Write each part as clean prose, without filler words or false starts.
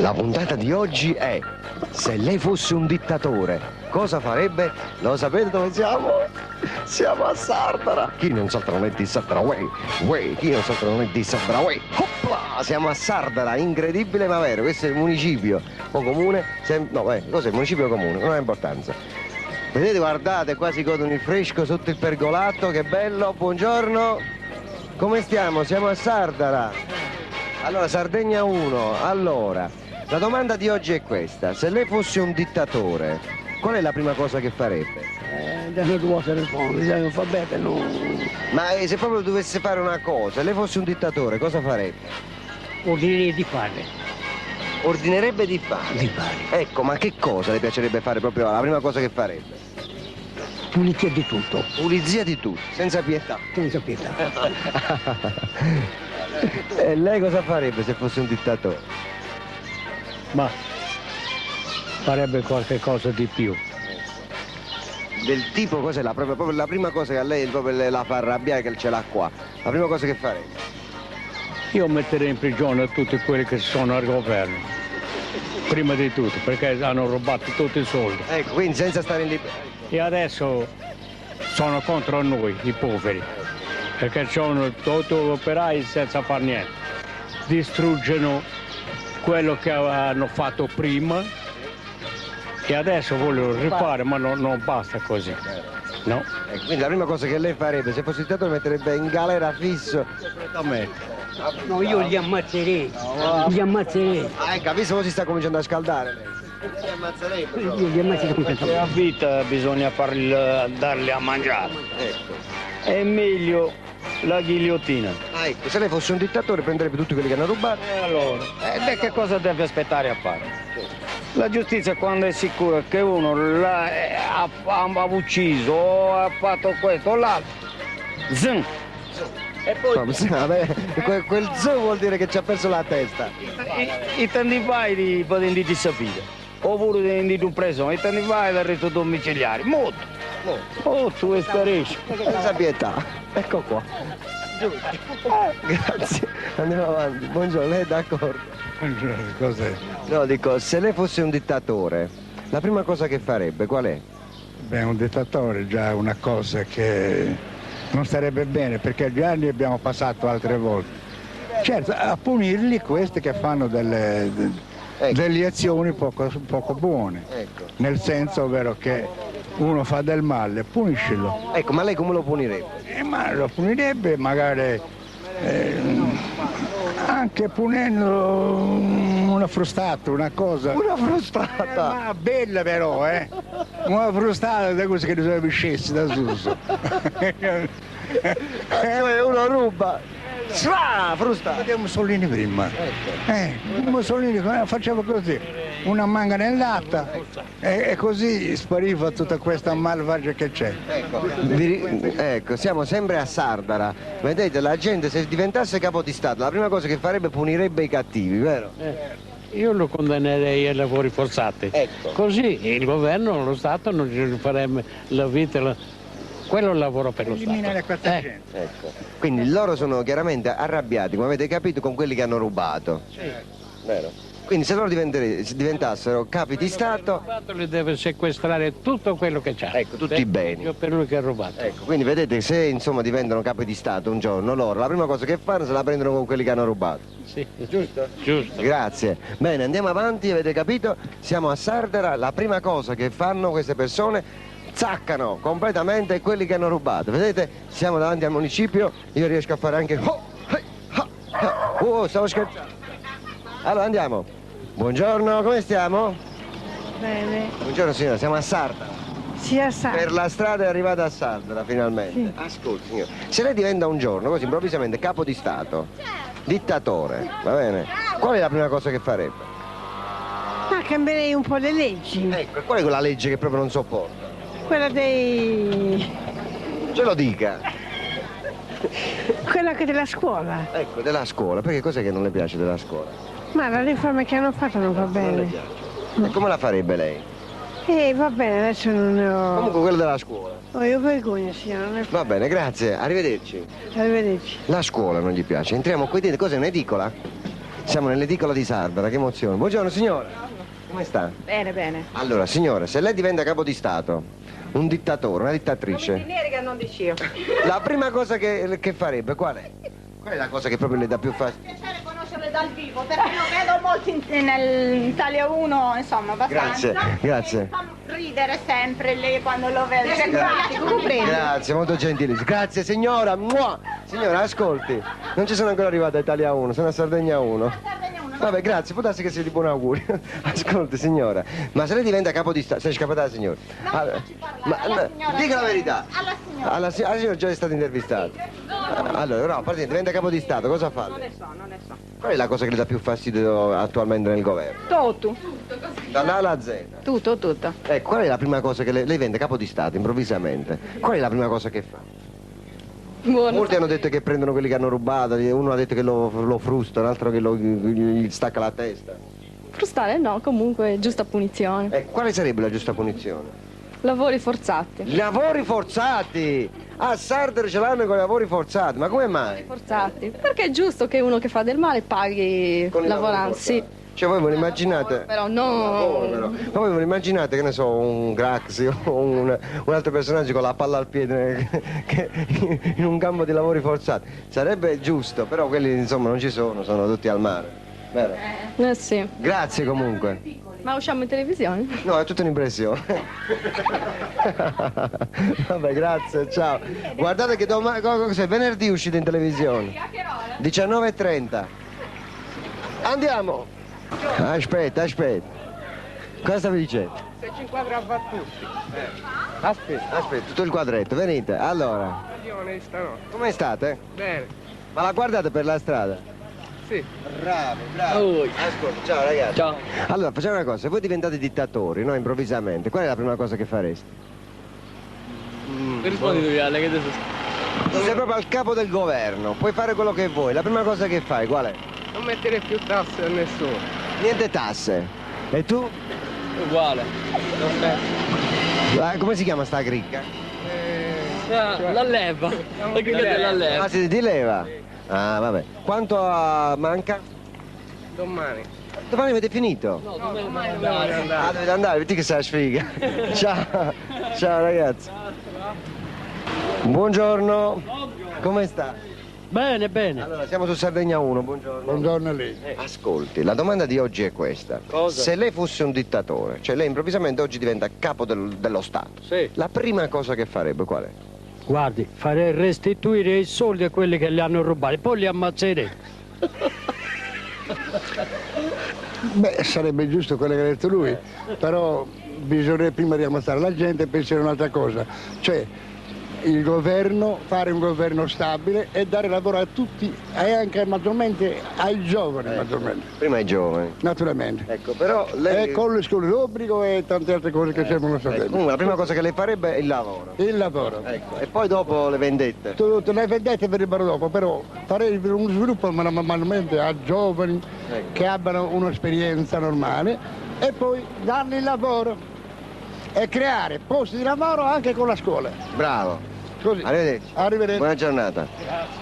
La puntata di oggi è: se lei fosse un dittatore, cosa farebbe? Lo sapete dove siamo? Siamo a Sardara. Chi non sa non è di Sardara, chi non sa non è di Sardara, Hoppla! Siamo a Sardara, incredibile ma vero. Questo è il municipio o comune, cos'è il municipio o comune? Non ha importanza. Vedete, guardate, qua si godono il fresco sotto il pergolato, che bello. Buongiorno, come stiamo? Siamo a Sardara. Allora, Sardegna 1, allora, la domanda di oggi è questa: se lei fosse un dittatore, qual è la prima cosa che farebbe? Deve ruotare il fondo, non fa bene, no. Ma se proprio dovesse fare una cosa, lei fosse un dittatore, cosa farebbe? Ordinerei di fare. Ordinerebbe di fare? Di fare. Ecco, ma che cosa le piacerebbe fare proprio la prima cosa che farebbe? Pulizia di tutto. Pulizia di tutto, senza pietà. Senza pietà. E lei cosa farebbe se fosse un dittatore? Ma farebbe qualche cosa di più. Del tipo, cos'è proprio la prima cosa che a lei proprio la fa arrabbiare, che ce l'ha qua? La prima cosa che farebbe? Io metterei in prigione tutti quelli che sono al governo. Prima di tutto, perché hanno rubato tutti i soldi. Ecco, quindi senza stare in libertà. E adesso sono contro noi, i poveri. Perché sono tutti operai senza far niente. Distruggono quello che hanno fatto prima e adesso vogliono rifare, ma non basta così. No. Quindi la prima cosa che lei farebbe, se fosse dittatore, metterebbe in galera fisso. No, io li ammazzerei. Li ammazzerei. Ah, ecco, visto che si sta cominciando a scaldare lei. Li ammazzerebbe Io li ammazzerei completamente. A vita bisogna darli a mangiare. Ecco. È meglio la ghigliottina. Ah, ecco, se lei fosse un dittatore prenderebbe tutti quelli che hanno rubato. E allora? E che cosa deve aspettare a fare? La giustizia, quando è sicura che uno ha ucciso o ha fatto questo o l'altro, zin. E poi Quel zoo vuol dire che ci ha perso la testa. i tanti vai di potenti di sapere. Oppure di un preso, i tanti vai del resto domiciliare. Molto. Oh, tu sparisci. Senza pietà. Ecco qua. Grazie. Andiamo avanti. Buongiorno, lei è d'accordo? Buongiorno, cos'è? No, dico, se lei fosse un dittatore, la prima cosa che farebbe qual è? Beh, un dittatore è già una cosa che non starebbe bene, perché già li abbiamo passato altre volte. Certo, a punirli questi che fanno delle azioni poco buone. Ecco. Nel senso, ovvero che uno fa del male, puniscilo. Ecco, ma lei come lo punirebbe? Ma lo punirebbe magari anche punendo una frustata, una cosa. Una frustata! Ma bella però, Una frustata da cose che ne sono scesi da Suso. Cioè uno ruba! Frustata! Vediamo Mussolini prima. Mussolini faceva così, una manga nel latte e così spariva tutta questa malvagia che c'è. Ecco, siamo sempre a Sardara. Vedete, la gente se diventasse capo di Stato, la prima cosa che farebbe punirebbe i cattivi, vero? Io lo condannerei ai lavori forzati. Ecco. Così il governo, lo Stato non ci farebbe la vita. Quello è il lavoro per lo Eliminare Stato. questa gente. Ecco. Quindi loro sono chiaramente arrabbiati, come avete capito, con quelli che hanno rubato. Sì. Vero? Quindi se loro diventassero capi di Stato, Li deve sequestrare tutto quello che c'ha. ecco, tutti i beni. Per lui che ha rubato. Ecco, quindi vedete, se insomma diventano capi di Stato un giorno, loro la prima cosa che fanno se la prendono con quelli che hanno rubato. Sì. Giusto? Giusto. Grazie. Bene, andiamo avanti, avete capito? Siamo a Sardara, la prima cosa che fanno queste persone, zaccano completamente quelli che hanno rubato. Vedete, siamo davanti al municipio, io riesco a fare anche... stavo scherzando. Allora andiamo. Buongiorno, come stiamo? Bene, Buongiorno signora, siamo a Sardara. sia sa. Per la strada è arrivata a Sardara finalmente. Sì. Ascolti signora, se lei diventa un giorno così improvvisamente capo di Stato, dittatore, va bene? Qual è la prima cosa che farebbe? Ma cambierei un po' le leggi. Ecco, qual è quella legge che proprio non sopporta? Quella dei... Ce lo dica. quella che della scuola. Ecco, della scuola, perché cos'è che non le piace della scuola? Ma la riforma che hanno fatto non va Non le bene. piace. E come la farebbe lei? Va bene, adesso non ne ho... Comunque quella della scuola. Oh, io vergogno, signora. Non è... Va bene, grazie, arrivederci. Arrivederci. La scuola non gli piace, entriamo qui dentro, cos'è un'edicola? Siamo nell'edicola di Sardara, che emozione. Buongiorno signora. Come sta? Bene, bene. Allora, signora, se lei diventa capo di Stato, un dittatore, una dittatrice, che non dicevo. la prima cosa che farebbe, qual è? Qual è la cosa che proprio le dà più fastidio? Piacere conoscerle dal vivo, perché lo vedo molto in Italia 1, insomma, abbastanza. Grazie, grazie. Fa ridere sempre lei quando lo vedo. Grazie, Grazie, molto gentile. Grazie signora. Mua! Signora, ascolti, non ci sono ancora arrivata a Italia 1, sono a Sardegna 1. Vabbè, grazie, può darsi che sia di buon augurio. Ascolti signora, ma se lei diventa capo di Stato, sei scappata la signora? Allora, dica la verità. Alla signora. Alla signora già è stata intervistata. Allora, no, partite, diventa capo di Stato, cosa fa? Non ne so. Qual è la cosa che le dà più fastidio attualmente nel governo? Tutto. Dall'A alla Z. Tutto. Qual è la prima cosa che lei diventa capo di Stato improvvisamente? Qual è la prima cosa che fa? Buono. Molti hanno detto che prendono quelli che hanno rubato, uno ha detto che lo frusta, un altro che gli stacca la testa. Frustare no, comunque giusta punizione. Quale sarebbe la giusta punizione? Lavori forzati. Lavori forzati! A Sardegna ce l'hanno con i lavori forzati, ma come mai? Forzati. Perché è giusto che uno che fa del male paghi Con i lavori lavorando. forzati. Sì. Cioè voi ve lo immaginate? Però no. Ma voi ve lo immaginate, che ne so, un Craxi o un altro personaggio con la palla al piede in un campo di lavori forzati? Sarebbe giusto, però quelli insomma non ci sono tutti al mare. Vero? Sì. Grazie comunque. Ma usciamo in televisione? No, è tutta un'impressione. Vabbè, grazie, ciao. Guardate che cos'è? Venerdì uscite in televisione. 19:30. Andiamo. Aspetta. Cosa stavi dicendo? Se ci inquadrava tutti. Aspetta, tutto il quadretto, venite. Allora, come state? Bene. Ma la guardate per la strada? Sì. Bravo. Ascolta, ciao ragazzi. Ciao. Allora, facciamo una cosa, se voi diventate dittatori, no, improvvisamente, qual è la prima cosa che fareste? Rispondi tu, Viale, che adesso... Tu sei proprio al capo del governo, puoi fare quello che vuoi, la prima cosa che fai qual è? Non mettere più tasse a nessuno. Niente tasse. E tu? Uguale. Come si chiama sta cricca? La leva. La crica della leva. Ah, siete di leva? Ah, vabbè. Quanto manca? Domani. Domani avete finito? No, domani dobbiamo andare. Ah, dovete andare, vedi che sei la sfiga. Ciao ragazzi. Buongiorno. Come sta? Bene. Allora, siamo su Sardegna 1, buongiorno. Buongiorno a lei. Ascolti, la domanda di oggi è questa. Cosa? Se lei fosse un dittatore, cioè lei improvvisamente oggi diventa capo dello Stato, Sì. la prima cosa che farebbe qual è? Guardi, farei restituire i soldi a quelli che li hanno rubati, poi li ammazzerei. Beh, sarebbe giusto quello che ha detto lui, però bisognerebbe prima di ammazzare la gente pensare a un'altra cosa, cioè il governo, fare un governo stabile e dare lavoro a tutti e anche maggiormente ai giovani, maggiormente, Prima ai giovani. naturalmente. Ecco, però lei... E con le scuole d'obbligo e tante altre cose che servono a Ecco, sapere. comunque la prima cosa che lei farebbe è il lavoro. Il lavoro. Ecco, e poi dopo le vendette. Tutte le vendette verrebbero dopo, però farei uno sviluppo manualmente a giovani che abbiano un'esperienza normale e poi dargli il lavoro e creare posti di lavoro anche con la scuola. Bravo. Così. Arrivederci. Arrivederci. Buona giornata.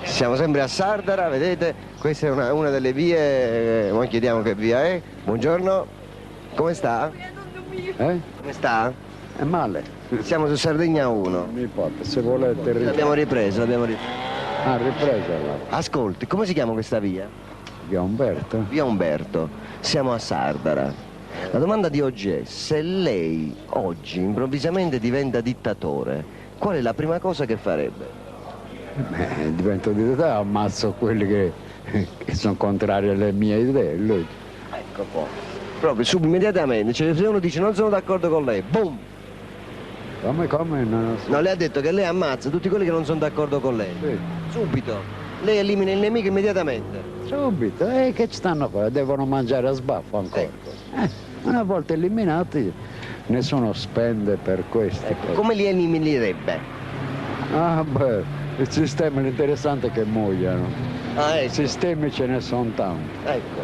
Siamo sempre a Sardara, vedete? Questa è una delle vie, noi chiediamo che via è. Buongiorno. Come sta? Come sta? È male. Siamo su Sardegna 1. Mi importa, se volete L'abbiamo ripreso. ripresa Ascolti, come si chiama questa via? via Umberto. Via Umberto. Siamo a Sardara. La domanda di oggi è, se lei oggi improvvisamente diventa dittatore, qual è la prima cosa che farebbe? Divento dittatore, ammazzo quelli che sono contrari alle mie idee. Lui. Ecco qua. Proprio immediatamente, cioè se uno dice non sono d'accordo con lei, boom! Come? Non lo so. No, lei ha detto che lei ammazza tutti quelli che non sono d'accordo con lei. Sì. Subito. Lei elimina il nemico immediatamente. Subito, che ci stanno a fare? Devono mangiare a sbaffo ancora. Ecco. Una volta eliminati, nessuno spende per questo. Come li eliminerebbe? Ah beh, il sistema l'interessante è che muoiano. Ah, ecco. Sistemi ce ne sono tanti. Ecco.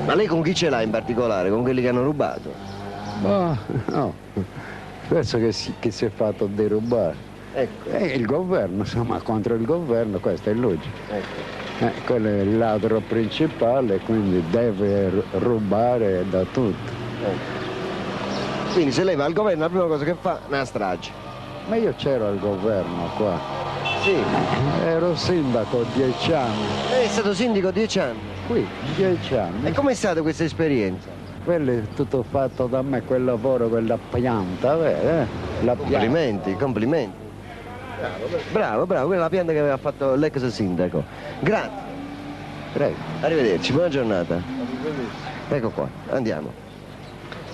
Ma lei con chi ce l'ha in particolare? Con quelli che hanno rubato? Boh, no, penso che si è fatto derubare. Ecco. Il governo, insomma, contro il governo, questo è logico. Ecco. Quello è il ladro principale, quindi deve rubare da tutto. Quindi se lei va al governo la prima cosa che fa è una strage. Ma io c'ero al governo qua, Sì. ero sindaco 10 anni, Lei è stato sindaco 10 anni. qui 10 anni. E com'è stata questa esperienza? Quello è tutto fatto da me, quel lavoro, quella pianta, la pianta. Complimenti, complimenti. Bravo, bravo, quella è la pianta che aveva fatto l'ex sindaco. Grazie. Prego. Arrivederci, buona giornata. Ecco qua, andiamo.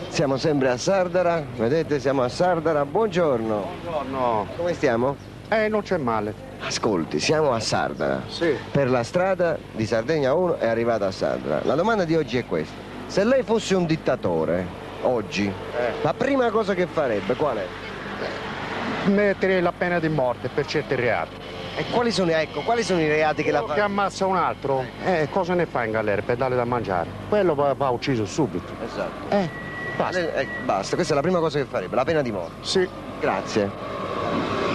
Siamo sempre a Sardara, vedete, siamo a Sardara. Buongiorno. Buongiorno. Come stiamo? Non c'è male. Ascolti, siamo a Sardara. Sì. Per la strada di Sardegna 1 è arrivata a Sardara. La domanda di oggi è questa. Se lei fosse un dittatore, oggi, la prima cosa che farebbe qual è? Metterei la pena di morte per certi reati. E quali sono i reati che la Quello che fa? ammazza un altro, cosa ne fa in galera per darle da mangiare? Quello va ucciso subito. Esatto. Basta. Basta, questa è la prima cosa che farebbe, la pena di morte. Sì. Grazie.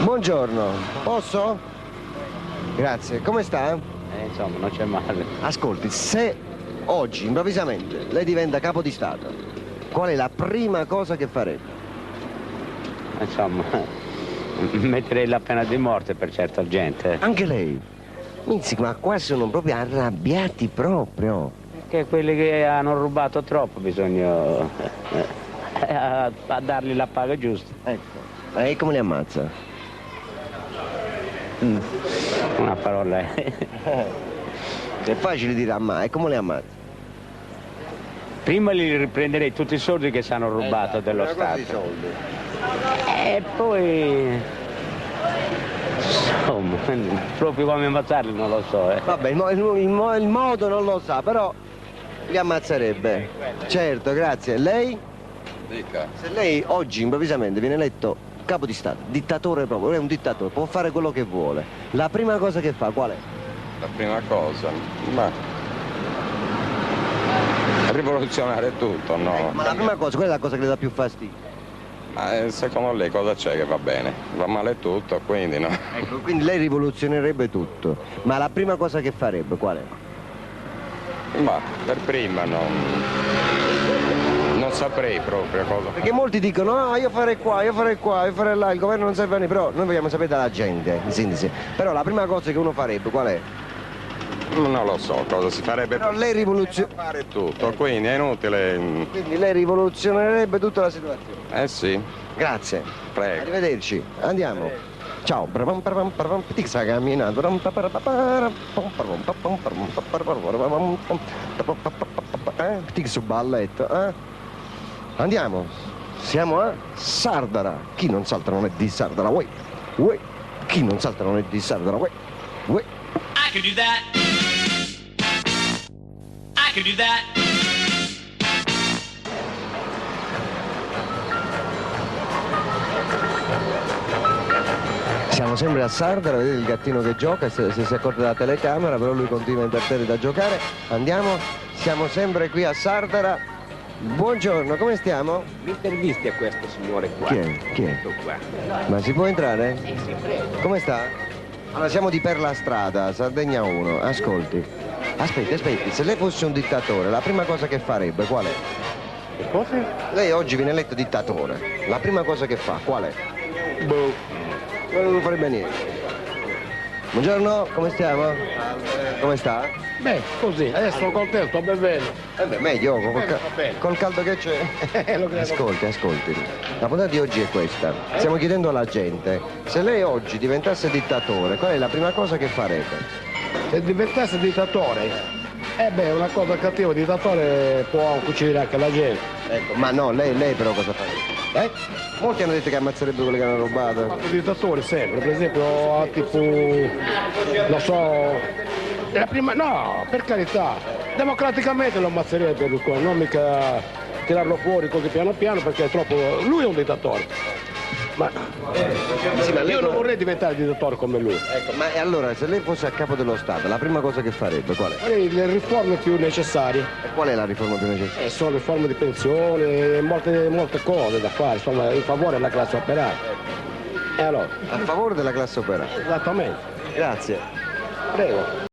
Buongiorno, posso? Grazie, come sta? Insomma, non c'è male. Ascolti, se oggi improvvisamente lei diventa capo di Stato, qual è la prima cosa che farebbe? Insomma, metterei la pena di morte per certa gente. Anche lei? Minzi, ma qua sono proprio arrabbiati proprio. Perché quelli che hanno rubato troppo bisogna a dargli la paga giusta. Ecco. E come li ammazza? Una parola è. È facile dire ammazza, e come li ammazza? Prima li riprenderei tutti i soldi che si hanno rubato dello Una cosa di Stato. soldi. E poi. Insomma, proprio come ammazzarli non lo so. Vabbè, il modo non lo sa, però li ammazzerebbe. Certo, grazie. Lei? Dica. Se lei oggi improvvisamente viene eletto capo di Stato, dittatore proprio, lei è un dittatore, può fare quello che vuole. La prima cosa che fa qual è? La prima cosa, ma rivoluzionare tutto, no? Ma la prima cosa, qual è la cosa che le dà più fastidio? Ma secondo lei cosa c'è che va bene? Va male tutto, quindi no? Ecco, quindi lei rivoluzionerebbe tutto. Ma la prima cosa che farebbe qual è? Ma per prima non saprei proprio cosa. Perché molti dicono, no, io farei qua, io farei qua, io farei là, il governo non serve a niente, però noi vogliamo sapere dalla gente, in sintesi. Però la prima cosa che uno farebbe qual è? Non lo so cosa si farebbe. Però lei fare tutto, quindi è inutile. Quindi lei rivoluzionerebbe tutta la situazione. Eh sì. Grazie. Prego. Arrivederci. Andiamo. Ciao. Ti sta camminando. Ti su balletto. Andiamo. Siamo a Sardara. Chi non salta non è di Sardara. Uè. Uè. Chi non salta non è di Sardara. Uè. Uè. I could do that. I could do that. Siamo sempre a Sardara, vedete il gattino che gioca, se si accorge dalla telecamera, però lui continua imperterrito a giocare. Andiamo, siamo sempre qui a Sardara. Buongiorno, come stiamo? Mi intervisti a questo signore qua. Chi è? Chi è? Questo qua. Ma si può entrare? Sì, sì, prego. Come sta? Allora, siamo di per la strada, Sardegna 1. Ascolti. Aspetti, se lei fosse un dittatore, la prima cosa che farebbe qual è? Cosa? Lei oggi viene eletto dittatore. La prima cosa che fa, qual è? Boh. Non farebbe niente. Buongiorno, come stiamo? Come sta? Beh, così, adesso sono contento, sto bevendo. Beh, meglio, va bene. col caldo che c'è. Lo credo. Ascolti. La puntata di oggi è questa. Stiamo chiedendo alla gente, se lei oggi diventasse dittatore, qual è la prima cosa che farebbe? Se diventasse dittatore, una cosa cattiva, il dittatore può uccidere anche la gente. Ecco, ma no, lei però cosa farebbe? Molti hanno detto che ammazzerebbe quelli che hanno rubato. Il dittatore sempre, per esempio, tipo, lo so, la prima, no, per carità, democraticamente lo ammazzerebbe Berlusconi, non mica tirarlo fuori così piano piano perché è troppo, lui è un dittatore. Ma, io non vorrei diventare dittatore come lui. Ecco, ma allora se lei fosse a capo dello Stato, la prima cosa che farebbe qual è? Le riforme più necessarie. E qual è la riforma più necessaria? Sono riforme di pensione, molte cose da fare, insomma, in favore della classe operaia. E allora? A favore della classe operaia. Esattamente. Grazie. Prego.